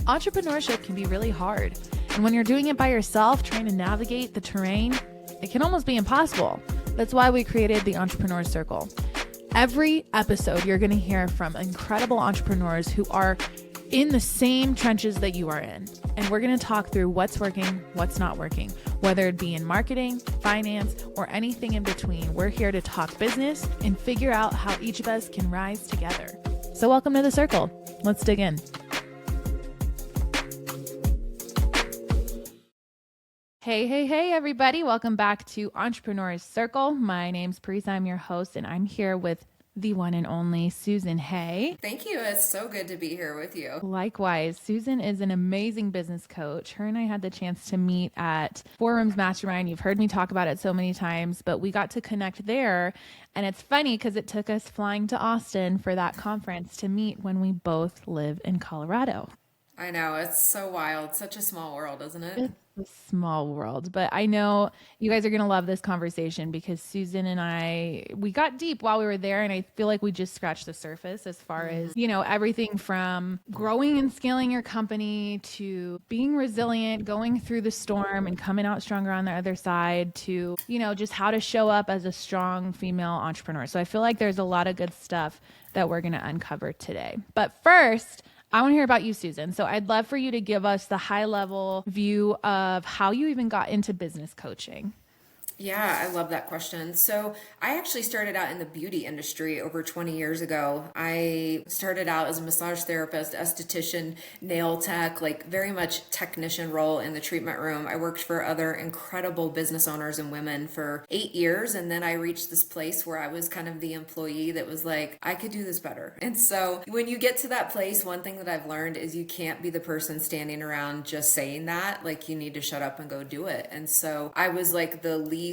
Entrepreneurship can be really hard. And when you're doing it by yourself, trying to navigate the terrain, it can almost be impossible. That's why we created the Entrepreneur Circle. Every episode, you're going to hear from incredible entrepreneurs who are in the same trenches that you are in. And we're going to talk through what's working, what's not working, whether it be in marketing, finance, or anything in between. We're here to talk business and figure out how each of us can rise together. So welcome to the circle. Let's dig in. Hey, everybody. Welcome back to Entrepreneur Circle. My name's Paresa. I'm your host, and I'm here with the one and only Susan Hay. Thank you. It's so good to be here with you. Likewise, Susan is an amazing business coach. Her and I had the chance to meet at Four Rooms Mastermind. You've heard me talk about it so many times, but we got to connect there. And it's funny because it took us flying to Austin for that conference to meet when we both live in Colorado. I know. It's so wild. Such a small world, isn't it? It's a small world, but I know you guys are going to love this conversation because Susan and we got deep while we were there, and I feel like we just scratched the surface as far as, everything from growing and scaling your company to being resilient, going through the storm and coming out stronger on the other side to, just how to show up as a strong female entrepreneur. So I feel like there's a lot of good stuff that we're going to uncover today. But first, I want to hear about you, Susan. So I'd love for you to give us the high level view of how you even got into business coaching. Yeah, I love that question. So I actually started out in the beauty industry over 20 years ago. I started out as a massage therapist, esthetician, nail tech, like very much technician role in the treatment room. I worked for other incredible business owners and women for 8 years. And then I reached this place where I was kind of the employee that was like, I could do this better. And so when you get to that place, one thing that I've learned is you can't be the person standing around just saying that. Like, you need to shut up and go do it. And so I was like the least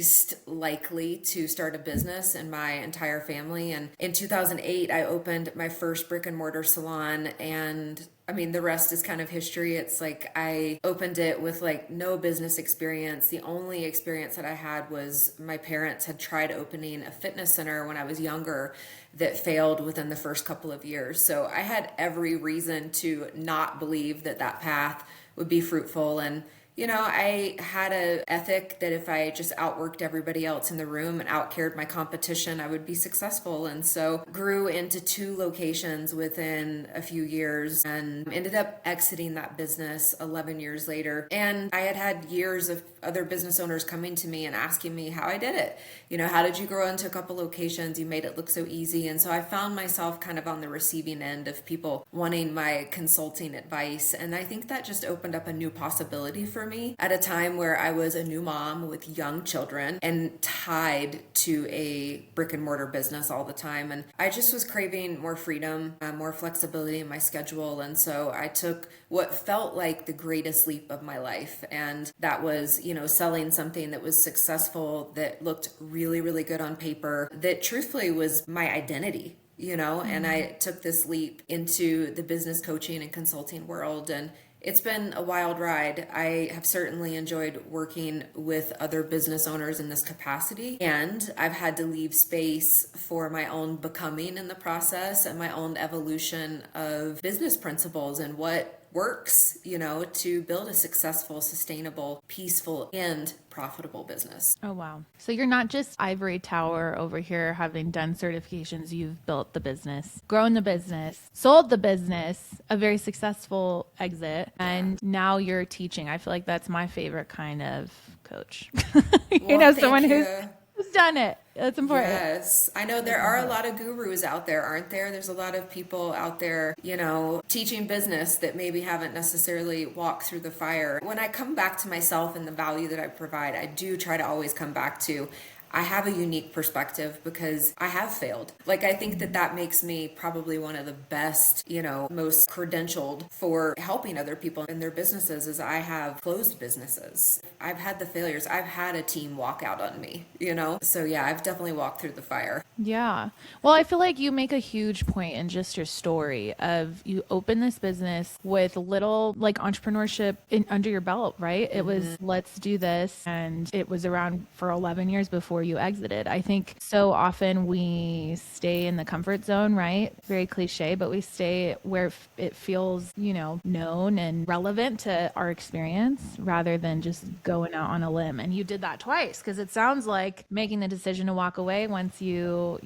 likely to start a business in my entire family. And in 2008, I opened my first brick and mortar salon, and the rest is kind of history. It's like I opened it with like no business experience. The only experience that I had was my parents had tried opening a fitness center when I was younger that failed within the first couple of years. So I had every reason to not believe that that path would be fruitful. And I had an ethic that if I just outworked everybody else in the room and outcared my competition, I would be successful. And so grew into 2 locations within a few years and ended up exiting that business 11 years later. And I had years of other business owners coming to me and asking me how I did it. How did you grow into a couple locations? You made it look so easy. And so I found myself kind of on the receiving end of people wanting my consulting advice. And I think that just opened up a new possibility for me at a time where I was a new mom with young children and tied to a brick and mortar business all the time. And I just was craving more freedom, more flexibility in my schedule. And so I took what felt like the greatest leap of my life. And that was, selling something that was successful, that looked really, really good on paper, that truthfully was my identity. And I took this leap into the business coaching and consulting world, and it's been a wild ride. I have certainly enjoyed working with other business owners in this capacity, and I've had to leave space for my own becoming in the process and my own evolution of business principles and what works, to build a successful, sustainable, peaceful, and profitable business. Oh, wow. So you're not just ivory tower over here having done certifications. You've built the business, grown the business, sold the business, a very successful exit, and now you're teaching. I feel like that's my favorite kind of coach. Someone who's done it. That's important. Yes. I know there are a lot of gurus out there, aren't there? There's a lot of people out there, teaching business that maybe haven't necessarily walked through the fire. When I come back to myself and the value that I provide, I do try to always come back to I have a unique perspective because I have failed. Like, I think that makes me probably one of the best, most credentialed for helping other people in their businesses is I have closed businesses. I've had the failures. I've had a team walk out on me, So yeah, I've definitely walked through the fire. Yeah. Well, I feel like you make a huge point in just your story of you open this business with little like entrepreneurship under your belt, right? It was, let's do this. And it was around for 11 years before before you exited. I think so often we stay in the comfort zone, right? Very cliche, but we stay where it feels, known and relevant to our experience rather than just going out on a limb. And you did that twice, because it sounds like making the decision to walk away once your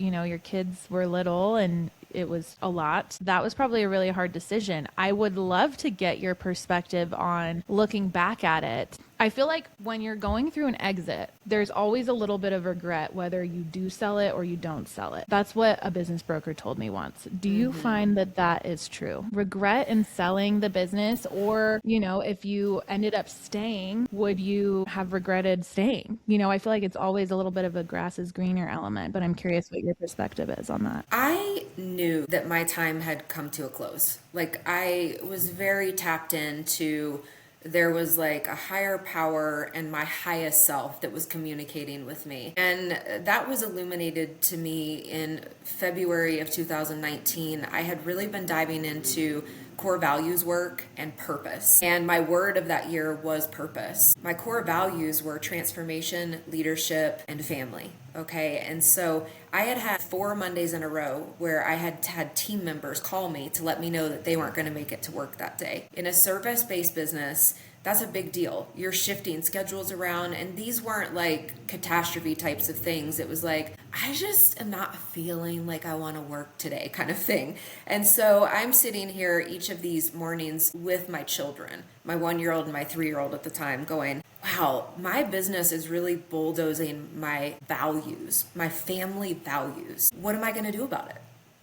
kids were little and it was a lot. That was probably a really hard decision. I would love to get your perspective on looking back at it. I feel like when you're going through an exit, there's always a little bit of regret whether you do sell it or you don't sell it. That's what a business broker told me once. Do you find that that is true? Regret in selling the business, or, if you ended up staying, would you have regretted staying? I feel like it's always a little bit of a grass is greener element, but I'm curious what your perspective is on that. I knew that my time had come to a close. Like, I was very tapped into, there was like a higher power and my highest self that was communicating with me. And that was illuminated to me in February of 2019. I had really been diving into core values work and purpose. And my word of that year was purpose. My core values were transformation, leadership, and family. Okay. And so I had 4 Mondays in a row where I had had team members call me to let me know that they weren't going to make it to work that day. In a service-based business, that's a big deal. You're shifting schedules around, and these weren't like catastrophe types of things. It was like, I just am not feeling like I want to work today kind of thing. And so I'm sitting here each of these mornings with my children, my 1-year-old and my 3-year-old at the time, going, wow, my business is really bulldozing my values, my family values. What am I going to do about it?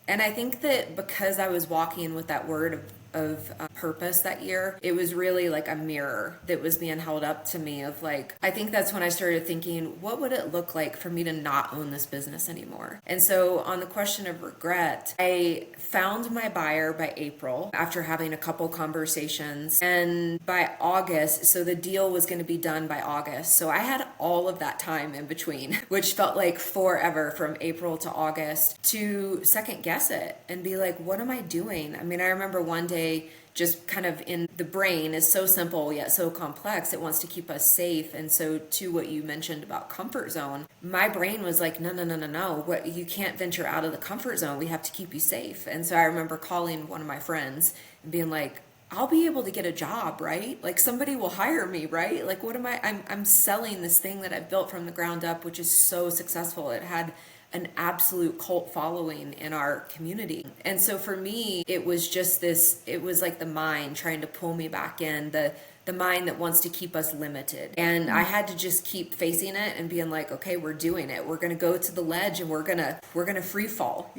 And I think that because I was walking with that word of purpose that year, it was really like a mirror that was being held up to me of like, I think that's when I started thinking, what would it look like for me to not own this business anymore? And so on the question of regret, I found my buyer by April after having a couple conversations, and by August, so the deal was going to be done by August. So I had all of that time in between, which felt like forever, from April to August, to second guess it and be like, what am I doing? I mean, I remember one day, just kind of in the brain is so simple yet so complex. It wants to keep us safe. And so to what you mentioned about comfort zone, my brain was like, no. What, you can't venture out of the comfort zone. We have to keep you safe. And so I remember calling one of my friends and being like, I'll be able to get a job, right? Like, somebody will hire me, right? Like, what am I'm selling this thing that I've built from the ground up, which is so successful. It had an absolute cult following in our community. And so for me, it was just this, it was like the mind trying to pull me back in, the mind that wants to keep us limited. And I had to just keep facing it and being like, okay, we're doing it. We're going to go to the ledge and we're going to free fall,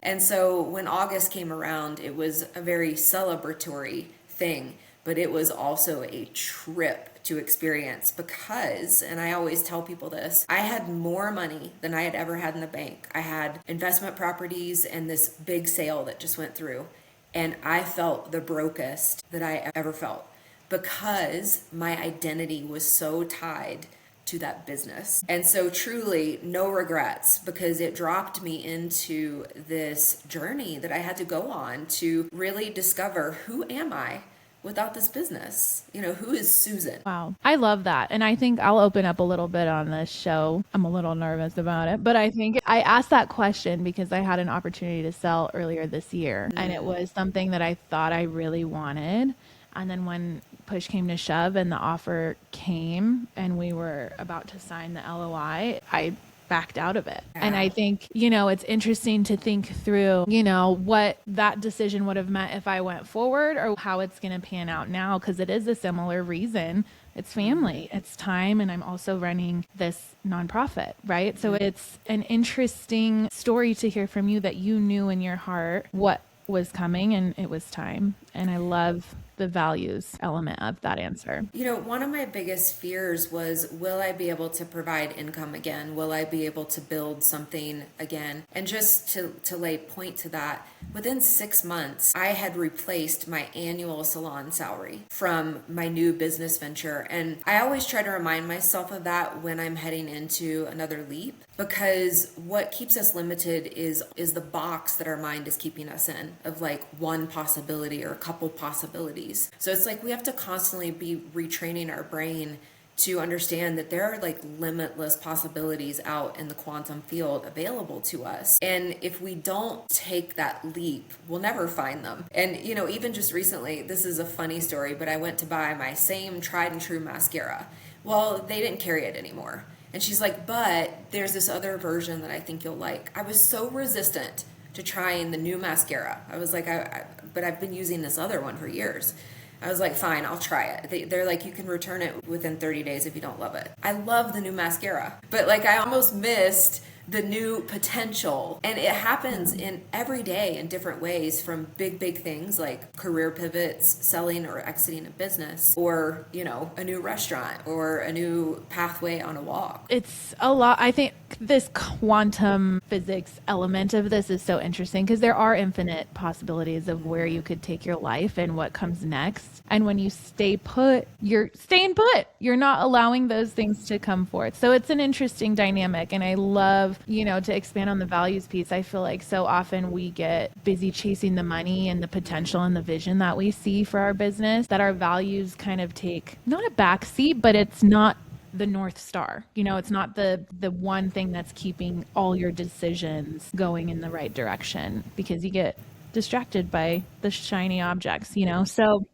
And so when August came around, it was a very celebratory thing, but it was also a trip to experience because, and I always tell people this, I had more money than I had ever had in the bank. I had investment properties and this big sale that just went through, and I felt the brokest that I ever felt because my identity was so tied to that business. And so truly no regrets, because it dropped me into this journey that I had to go on to really discover, who am I without this business? Who is Susan? Wow. I love that. And I think I'll open up a little bit on this show. I'm a little nervous about it, but I think I asked that question because I had an opportunity to sell earlier this year, and it was something that I thought I really wanted. And then when push came to shove and the offer came and we were about to sign the LOI, I backed out of it. And I think, it's interesting to think through, what that decision would have meant if I went forward, or how it's going to pan out now, because it is a similar reason. It's family, it's time, and I'm also running this nonprofit, right? So it's an interesting story to hear from you that you knew in your heart what was coming and it was time. And I love the values element of that answer. One of my biggest fears was, will I be able to provide income again? Will I be able to build something again? And just to lay point to that, within 6 months, I had replaced my annual salon salary from my new business venture. And I always try to remind myself of that when I'm heading into another leap, because what keeps us limited is the box that our mind is keeping us in, of like one possibility or a couple possibilities. So it's like we have to constantly be retraining our brain to understand that there are like limitless possibilities out in the quantum field available to us. And if we don't take that leap, we'll never find them. And, you know, even just recently, this is a funny story, but I went to buy my same tried and true mascara. Well, they didn't carry it anymore. And she's like, but there's this other version that I think you'll like. I was so resistant to trying the new mascara. I was like, but I've been using this other one for years. I was like, fine, I'll try it. They're like, you can return it within 30 days if you don't love it. I love the new mascara, but like I almost missed the new potential. And it happens in every day in different ways, from big things like career pivots, selling or exiting a business, or, you know, a new restaurant or a new pathway on a walk. It's a lot. I think this quantum physics element of this is so interesting because there are infinite possibilities of where you could take your life and what comes next. And when you stay put, you're staying put. You're not allowing those things to come forth. So it's an interesting dynamic. And I love, you know, to expand on the values piece, I feel like so often we get busy chasing the money and the potential and the vision that we see for our business, that our values kind of take not a backseat, but it's not the North Star. You know, it's not the one thing that's keeping all your decisions going in the right direction, because you get distracted by the shiny objects, you know? So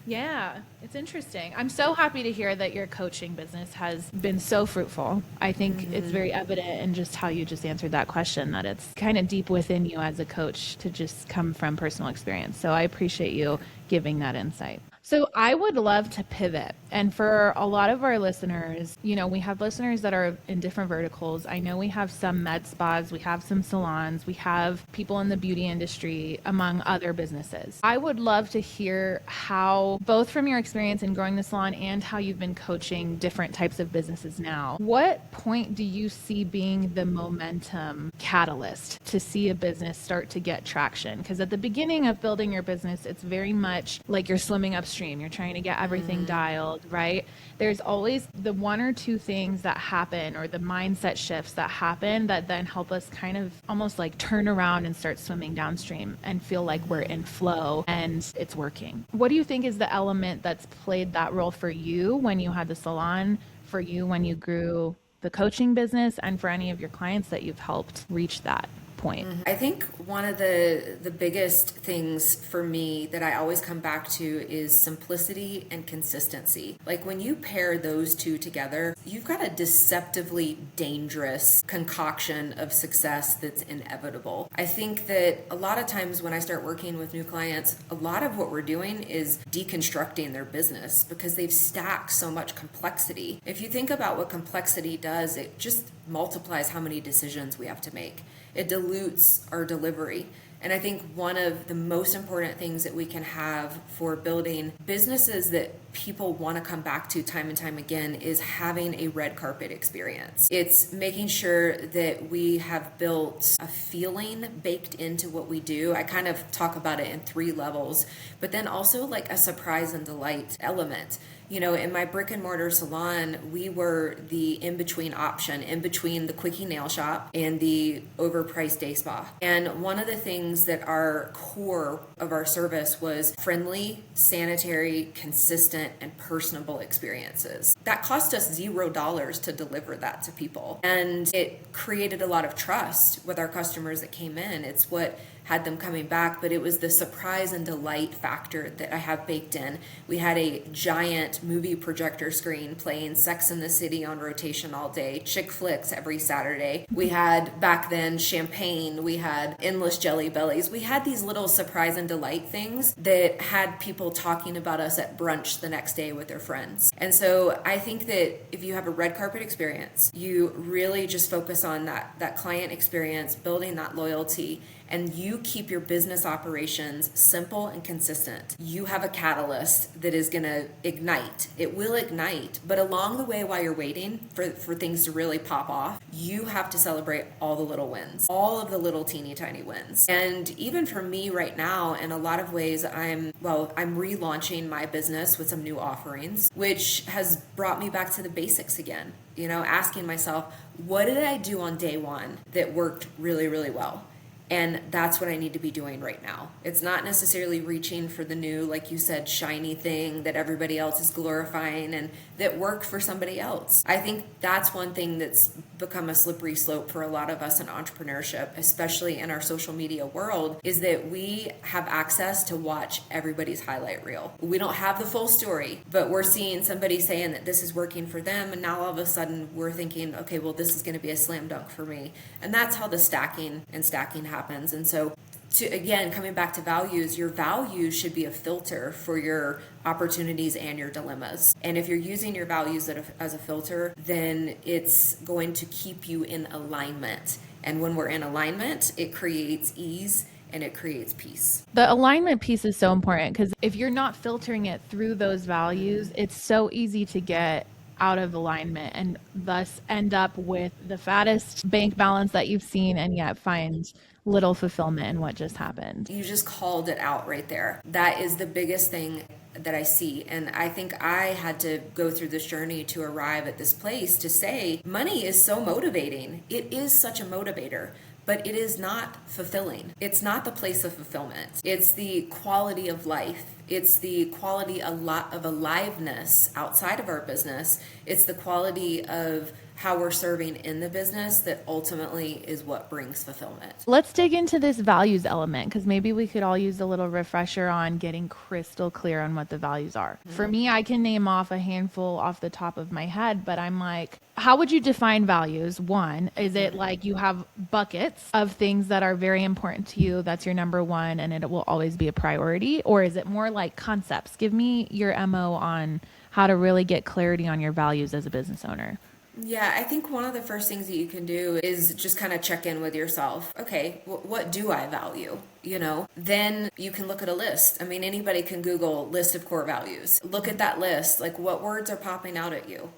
yeah, it's interesting. I'm so happy to hear that your coaching business has been so fruitful. I think it's very evident in just how you just answered that question, that it's kind of deep within you as a coach to just come from personal experience. So I appreciate you giving that insight. So I would love to pivot. And for a lot of our listeners, you know, we have listeners that are in different verticals. I know we have some med spas, we have some salons, we have people in the beauty industry, among other businesses. I would love to hear how, both from your experience in growing the salon and how you've been coaching different types of businesses now, what point do you see being the momentum catalyst to see a business start to get traction? Because at the beginning of building your business, it's very much like you're swimming upstream. You're trying to get everything dialed, right? There's always the one or two things that happen, or the mindset shifts that happen, that then help us kind of almost like turn around and start swimming downstream and feel like we're in flow and it's working. What do you think is the element that's played that role for you when you had the salon, for you when you grew the coaching business, and for any of your clients that you've helped reach that point? I think one of the biggest things for me that I always come back to is simplicity and consistency. Like when you pair those two together, you've got a deceptively dangerous concoction of success that's inevitable. I think that a lot of times when I start working with new clients, a lot of what we're doing is deconstructing their business because they've stacked so much complexity. If you think about what complexity does, it just multiplies how many decisions we have to make. It dilutes our delivery. And I think one of the most important things that we can have for building businesses that people want to come back to time and time again is having a red carpet experience. It's making sure that we have built a feeling baked into what we do. I kind of talk about it in 3 levels, but then also like a surprise and delight element. You know, in my brick and mortar salon, we were the in-between option, in between the quickie nail shop and the overpriced day spa. And one of the things that our core of our service was friendly, sanitary, consistent, and personable experiences. That cost us $0 to deliver that to people. And it created a lot of trust with our customers that came in. It's what had them coming back, but it was the surprise and delight factor that I have baked in. We had a giant movie projector screen playing Sex and the City on rotation all day, chick flicks every Saturday. We had back then champagne, we had endless jelly bellies. We had these little surprise and delight things that had people talking about us at brunch the next day with their friends. And so I think that if you have a red carpet experience, you really just focus on that client experience, building that loyalty, and you keep your business operations simple and consistent, you have a catalyst that is going to ignite. It will ignite, but along the way while you're waiting for things to really pop off, you have to celebrate all the little wins, all of the little teeny tiny wins. And even for me right now, in a lot of ways, I'm relaunching my business with some new offerings, which has brought me back to the basics again. You know, asking myself, what did I do on day one that worked really, really well? And that's what I need to be doing right now. It's not necessarily reaching for the new, like you said, shiny thing that everybody else is glorifying and that worked for somebody else. I think that's one thing that's become a slippery slope for a lot of us in entrepreneurship, especially in our social media world, is that we have access to watch everybody's highlight reel. We don't have the full story, but we're seeing somebody saying that this is working for them, and now all of a sudden we're thinking, okay, well, this is going to be a slam dunk for me. And that's how the stacking happens. And so, again, coming back to values, your values should be a filter for your opportunities and your dilemmas. And if you're using your values as a filter, then it's going to keep you in alignment. And when we're in alignment, it creates ease and it creates peace. The alignment piece is so important because if you're not filtering it through those values, it's so easy to get out of alignment and thus end up with the fattest bank balance that you've seen and yet find little fulfillment in what just happened. You just called it out right there. That is the biggest thing that I see. And I think I had to go through this journey to arrive at this place to say, money is so motivating. It is such a motivator, but it is not fulfilling. It's not the place of fulfillment. It's the quality of life. It's the quality of aliveness outside of our business. It's the quality of how we're serving in the business that ultimately is what brings fulfillment. Let's dig into this values element because maybe we could all use a little refresher on getting crystal clear on what the values are. Mm-hmm. For me, I can name off a handful off the top of my head, but I'm like, how would you define values? One, is it like you have buckets of things that are very important to you? That's your number one and it will always be a priority? Or is it more like concepts? Give me your MO on how to really get clarity on your values as a business owner. Yeah, I think one of the first things that you can do is just kind of check in with yourself. Okay, what do I value? Then you can look at a list. I mean, anybody can Google list of core values. Look at that list. Like, what words are popping out at you?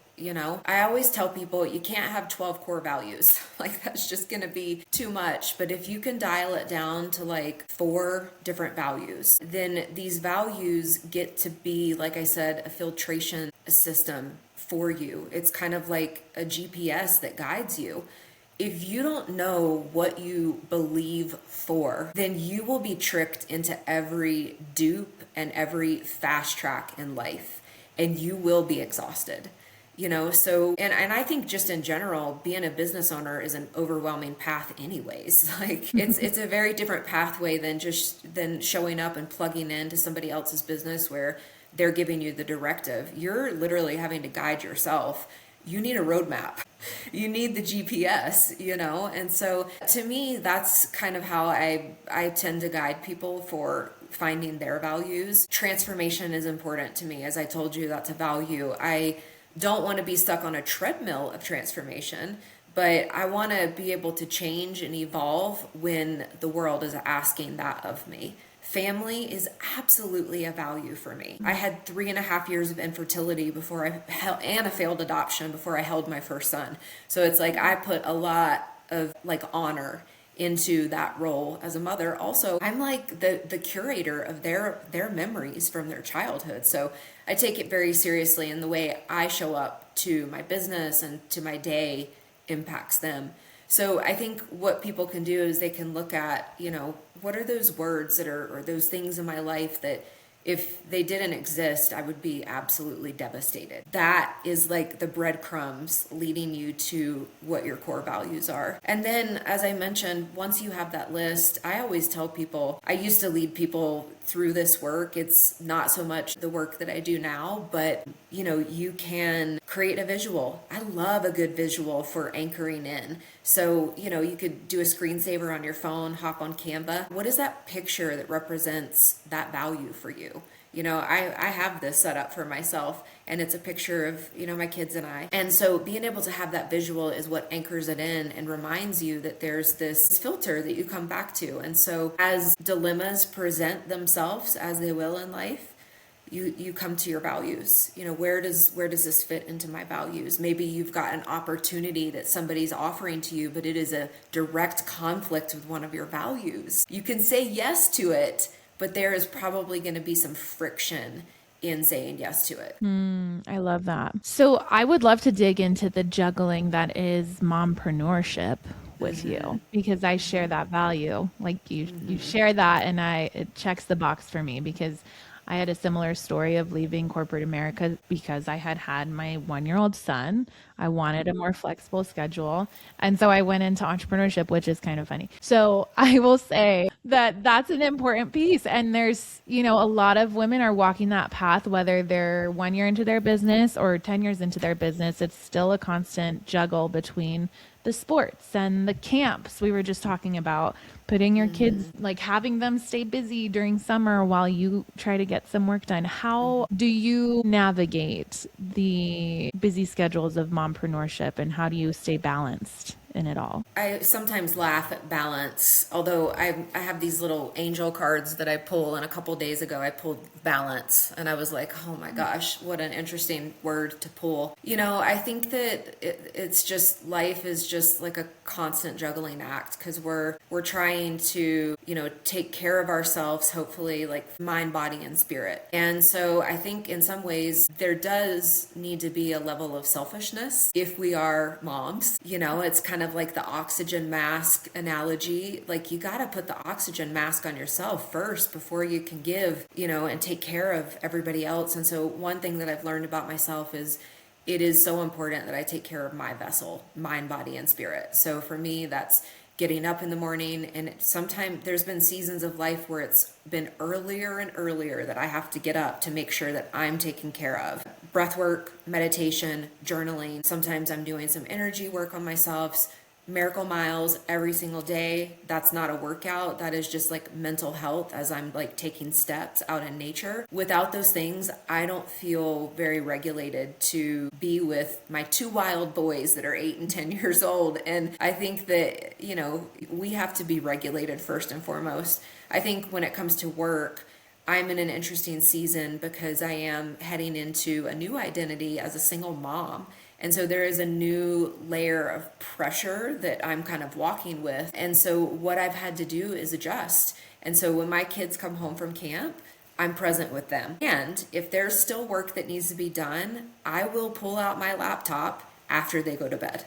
I always tell people you can't have 12 core values. Like, that's just going to be too much. But if you can dial it down to like 4 different values, then these values get to be, like I said, a filtration system for you. It's kind of like a GPS that guides you. If you don't know what you believe for, then you will be tricked into every dupe and every fast track in life, and you will be exhausted. So, and I think just in general, being a business owner is an overwhelming path anyways. Like it's a very different pathway than showing up and plugging into somebody else's business where they're giving you the directive. You're literally having to guide yourself. You need a roadmap. You need the GPS, And so to me, that's kind of how I tend to guide people for finding their values. Transformation is important to me. As I told you, that's a value. I don't want to be stuck on a treadmill of transformation, but I want to be able to change and evolve when the world is asking that of me. Family is absolutely a value for me. I had 3.5 years of infertility and a failed adoption before I held my first son. So it's like I put a lot of like honor into that role as a mother. Also, I'm like the curator of their memories from their childhood. So I take it very seriously, and the way I show up to my business and to my day impacts them. So I think what people can do is they can look at, what are those words or those things in my life that if they didn't exist, I would be absolutely devastated. That is like the breadcrumbs leading you to what your core values are. And then, as I mentioned, once you have that list, I always tell people, I used to lead people through this work. It's not so much the work that I do now, but you can create a visual. I love a good visual for anchoring in. So, you could do a screensaver on your phone, hop on Canva. What is that picture that represents that value for you? I have this set up for myself, and it's a picture of, my kids and I. And so being able to have that visual is what anchors it in and reminds you that there's this filter that you come back to. And so as dilemmas present themselves, as they will in life, you come to your values. Where does this fit into my values? Maybe you've got an opportunity that somebody's offering to you, but it is a direct conflict with one of your values. You can say yes to it, but there is probably going to be some friction in saying yes to it. I love that. So I would love to dig into the juggling that is mompreneurship. with you because I share that value. Like you share that, and it checks the box for me because I had a similar story of leaving corporate America because I had my 1-year-old son. I wanted a more flexible schedule. And so I went into entrepreneurship, which is kind of funny. So I will say that that's an important piece. And there's, a lot of women are walking that path, whether they're 1 year into their business or 10 years into their business. It's still a constant juggle between the sports and the camps we were just talking about, putting your kids, like having them stay busy during summer while you try to get some work done. How do you navigate the busy schedules of mompreneurship, and how do you stay balanced in it all? I sometimes laugh at balance, although I have these little angel cards that I pull, and a couple days ago I pulled balance, and I was like, oh my gosh, what an interesting word to pull. I think that it's just, life is just like a constant juggling act, because we're trying to, take care of ourselves, hopefully, like mind, body, and spirit. And so I think in some ways there does need to be a level of selfishness if we are moms. It's kind of like the oxygen mask analogy. Like, you got to put the oxygen mask on yourself first before you can give, and take care of everybody else. And so one thing that I've learned about myself is it is so important that I take care of my vessel, mind, body, and spirit. So for me, that's getting up in the morning, and sometimes there's been seasons of life where it's been earlier and earlier that I have to get up to make sure that I'm taken care of. Breath work, meditation, journaling. Sometimes I'm doing some energy work on myself. Miracle Miles every single day. That's not a workout. That is just like mental health as I'm like taking steps out in nature. Without those things, I don't feel very regulated to be with my 2 wild boys that are 8 and 10 years old. And I think that, we have to be regulated first and foremost. I think when it comes to work, I'm in an interesting season because I am heading into a new identity as a single mom. And so there is a new layer of pressure that I'm kind of walking with. And so what I've had to do is adjust. And so when my kids come home from camp, I'm present with them. And if there's still work that needs to be done, I will pull out my laptop after they go to bed.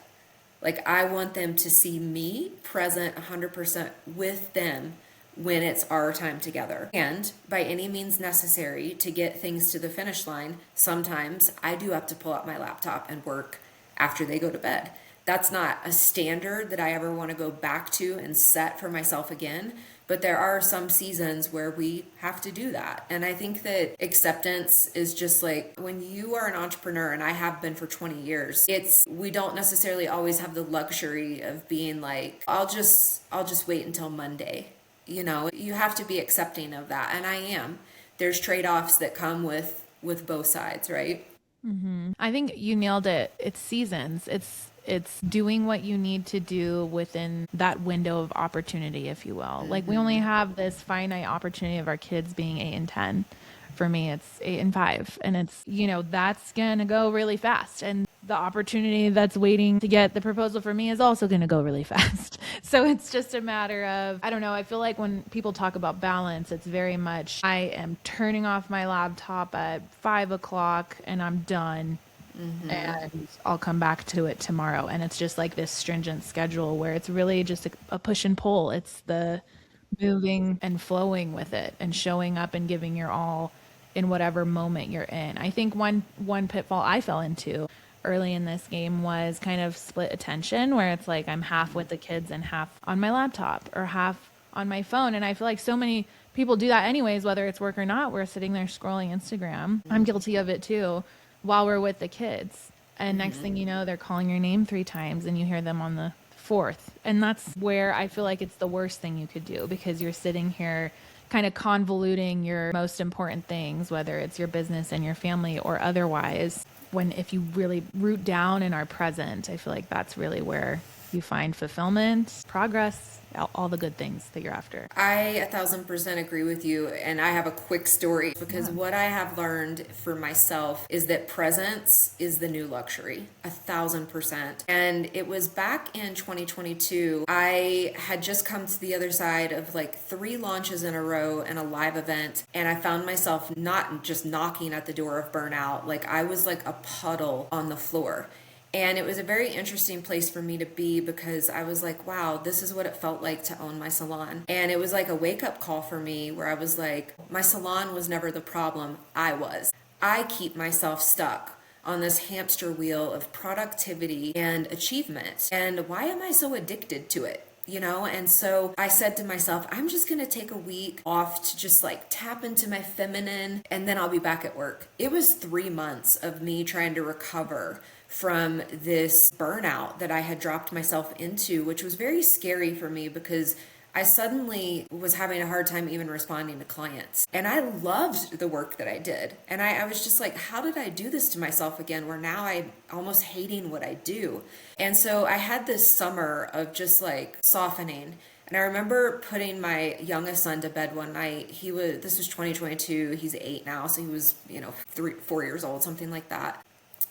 Like, I want them to see me present 100% with them when it's our time together. And by any means necessary to get things to the finish line, sometimes I do have to pull out my laptop and work after they go to bed. That's not a standard that I ever want to go back to and set for myself again, but there are some seasons where we have to do that. And I think that acceptance is just like, when you are an entrepreneur, and I have been for 20 years, we don't necessarily always have the luxury of being like, I'll just wait until Monday. You have to be accepting of that. And I am. There's trade-offs that come with both sides, right? I think you nailed it. It's seasons. It's doing what you need to do within that window of opportunity, if you will. Like, we only have this finite opportunity of our kids being 8 and 10. For me, it's 8 and 5. And it's, that's going to go really fast. And the opportunity that's waiting to get the proposal for me is also going to go really fast. So it's just a matter of, I don't know, I feel like when people talk about balance, it's very much, I am turning off my laptop at 5 o'clock and I'm done. And I'll come back to it tomorrow. And it's just like this stringent schedule where it's really just a push and pull. It's the moving and flowing with it and showing up and giving your all in whatever moment you're in. I think one pitfall I fell into early in this game was kind of split attention, where it's like I'm half with the kids and half on my laptop or half on my phone. And I feel like so many people do that anyways, whether it's work or not. We're sitting there scrolling Instagram. I'm guilty of it too, while we're with the kids. And next thing you know, they're calling your name 3 times and you hear them on the 4th. And that's where I feel like it's the worst thing you could do, because you're sitting here kind of convoluting your most important things, whether it's your business and your family or otherwise. When if you really root down and are present, I feel like that's really where you find fulfillment, progress, all the good things that you're after. I 1,000% agree with you. And I have a quick story, because what I have learned for myself is that presence is the new luxury, 1,000%. And it was back in 2022, I had just come to the other side of like 3 launches in a row and a live event. And I found myself not just knocking at the door of burnout. Like, I was like a puddle on the floor. And it was a very interesting place for me to be because I was like, wow, this is what it felt like to own my salon. And it was like a wake up call for me where I was like, my salon was never the problem. I keep myself stuck on this hamster wheel of productivity and achievement. And why am I so addicted to it? And so I said to myself, I'm just going to take a week off to just like tap into my feminine, and then I'll be back at work. It was 3 months of me trying to recover from this burnout that I had dropped myself into, which was very scary for me because I suddenly was having a hard time even responding to clients. And I loved the work that I did. And I was just like, how did I do this to myself again, where now I'm almost hating what I do? And so I had this summer of just like softening. And I remember putting my youngest son to bed one night. This was 2022. He's 8 now. So he was, 4 years old, something like that.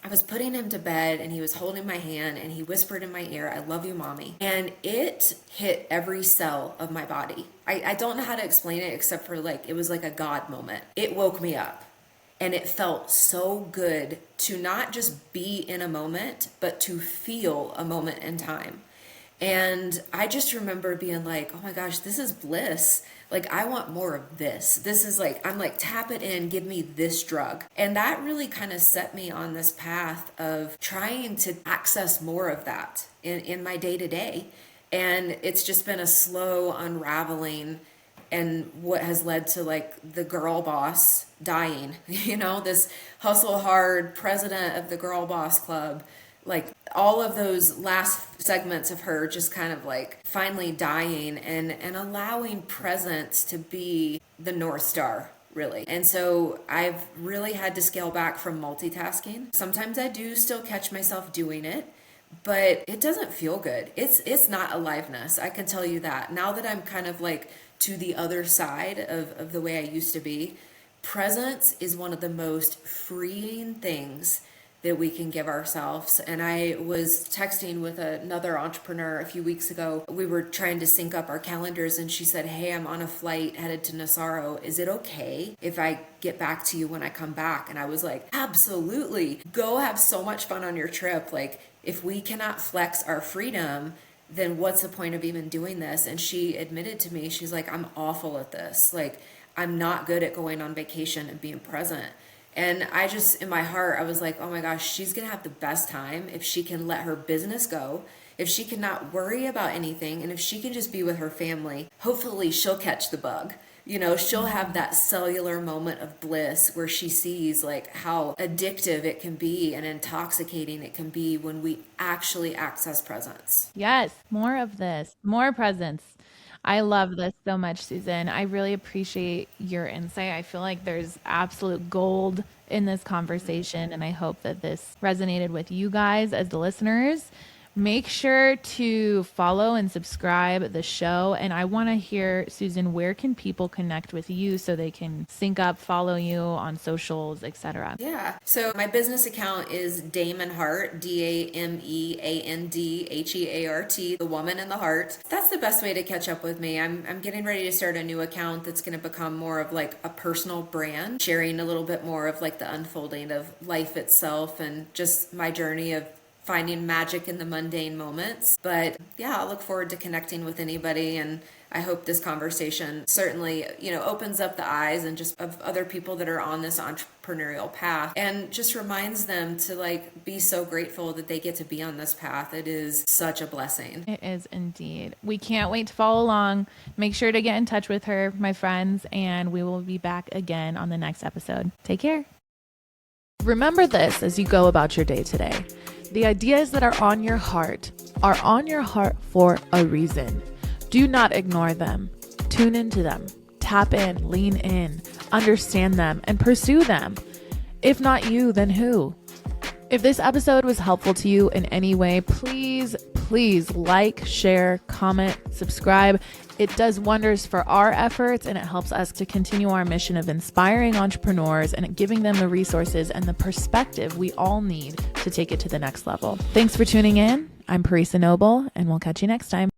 I was putting him to bed and he was holding my hand and he whispered in my ear, "I love you, mommy." And it hit every cell of my body. I don't know how to explain it except for it was like a God moment. It woke me up and it felt so good to not just be in a moment, but to feel a moment in time. And I just remember being like, oh my gosh, this is bliss. Like, I want more of this. This is like, I'm like, tap it in, give me this drug. And that really kind of set me on this path of trying to access more of that in my day to day. And it's just been a slow unraveling, and what has led to like the girl boss dying, this hustle hard president of the Girl Boss Club. Like all of those last segments of her just kind of like finally dying and allowing presence to be the North Star, really. And so I've really had to scale back from multitasking. Sometimes I do still catch myself doing it, but it doesn't feel good. It's not aliveness. I can tell you that. Now that I'm kind of like to the other side of the way I used to be, presence is one of the most freeing things that we can give ourselves. And I was texting with another entrepreneur a few weeks ago. We were trying to sync up our calendars and she said, "Hey, I'm on a flight headed to Nassau. Is it okay if I get back to you when I come back?" And I was like, absolutely. Go have so much fun on your trip. Like, if we cannot flex our freedom, then what's the point of even doing this? And she admitted to me, she's like, "I'm awful at this. Like, I'm not good at going on vacation and being present." And I just, in my heart, I was like, oh my gosh, she's going to have the best time if she can let her business go, if she can not worry about anything, and if she can just be with her family. Hopefully she'll catch the bug. She'll have that cellular moment of bliss where she sees like how addictive it can be and intoxicating it can be when we actually access presence. Yes, more of this, more presence. I love this so much, Susan. I really appreciate your insight. I feel like there's absolute gold in this conversation, and I hope that this resonated with you guys as the listeners. Make sure to follow and subscribe the show. And I want to hear, Susan, where can people connect with you so they can sync up, follow you on socials, etc.? Yeah. So my business account is Damon Heart, DAMEANDHEART, the woman in the heart. That's the best way to catch up with me. I'm getting ready to start a new account that's going to become more of like a personal brand, sharing a little bit more of like the unfolding of life itself and just my journey of finding magic in the mundane moments. But yeah, I'll look forward to connecting with anybody, and I hope this conversation certainly, opens up the eyes and just of other people that are on this entrepreneurial path, and just reminds them to like be so grateful that they get to be on this path. It is such a blessing. It is indeed. We can't wait to follow along. Make sure to get in touch with her, my friends, and we will be back again on the next episode. Take care. Remember this as you go about your day today. The ideas that are on your heart for a reason. Do not ignore them. Tune into them. Tap in, lean in, understand them, and pursue them. If not you, then who? If this episode was helpful to you in any way, please like, share, comment, subscribe. It does wonders for our efforts, and it helps us to continue our mission of inspiring entrepreneurs and giving them the resources and the perspective we all need to take it to the next level. Thanks for tuning in. I'm Paresa Noble, and we'll catch you next time.